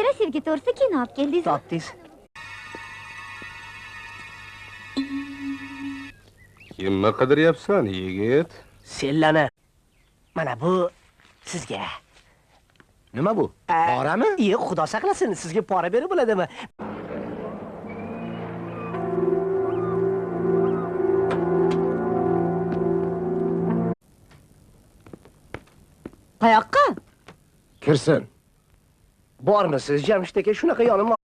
Kechara sevgi to'g'risida kino olib keldingiz. Topdingiz. Kimni qidiryapsan, yigit? Sellani. Mana bu sizga. Nima bu? Porami? Xudo saqlasin, sizga pora berib bo'ladimi? Qayoqqa? Kirsin. Bormisiz, Jamshid aka, shunaqa yonimga.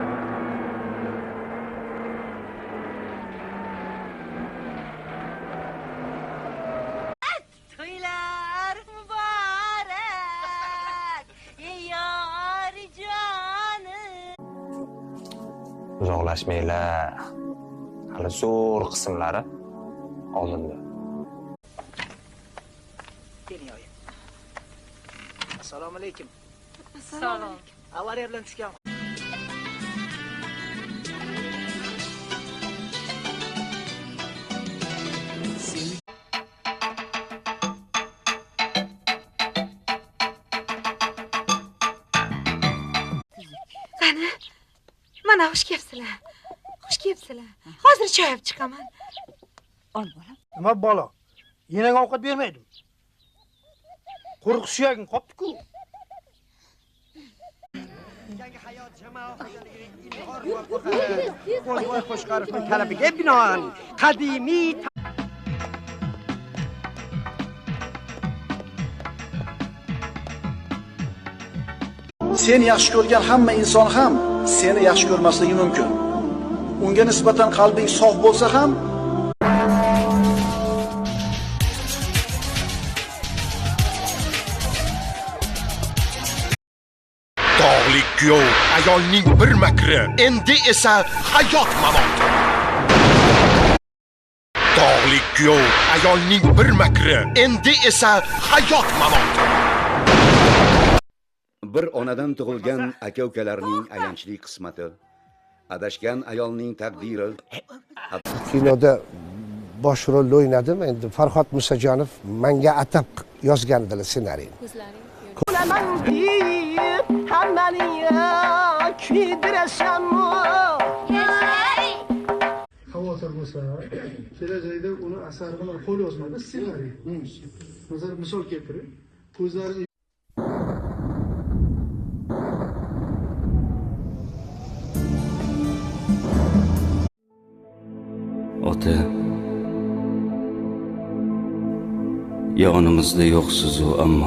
To'ylar muborak, yor jonim. Uzoqlashmanglar. Hali zo'r qismlari oldinda. Keling oyi. Assalomu alaykum. Assalom. Avariya bilan tushgan. Qani? Mana xush kelibsizlar. Xush kelibsizlar. Hozir choy olib chiqaman. Ol bolam. Nima bola? Yenaga ovqat bermaydim. Qo'rq suyaging qopdi-ku. Yangi hayot jamoa xo'jaligining ilg'or muvaffaqiyati Qo'yboy Qo'shqarovning talabiga binoan qadimiy Seni yaxshi ko'rgan hamma inson ham seni yaxshi ko'rmasligi mumkin. Unga nisbatan qalbing sof bo'lsa ham Dog'lik kuyov ayolning bir makri, endi esa hayot mamot. Dog'lik kuyov ayolning bir makri, endi esa hayot mamot. Bir onadan tug'ilgan aka-ukalarning ayanchli qismati, adashgan ayolning taqdiri. Kinoda bosh rolni o'ynadim. Endi Farhod Musajonov menga atab yozgandilar ssenariyni. Unaman deyib, hammani kuydirasanmi? Xavotir bo'lsa, kelajakda uni asari bilan qo'l yozmada ssenariy. Masalan, misol keltirib, ko'zlari Ota, yonimizda yo'qsiz-u ammo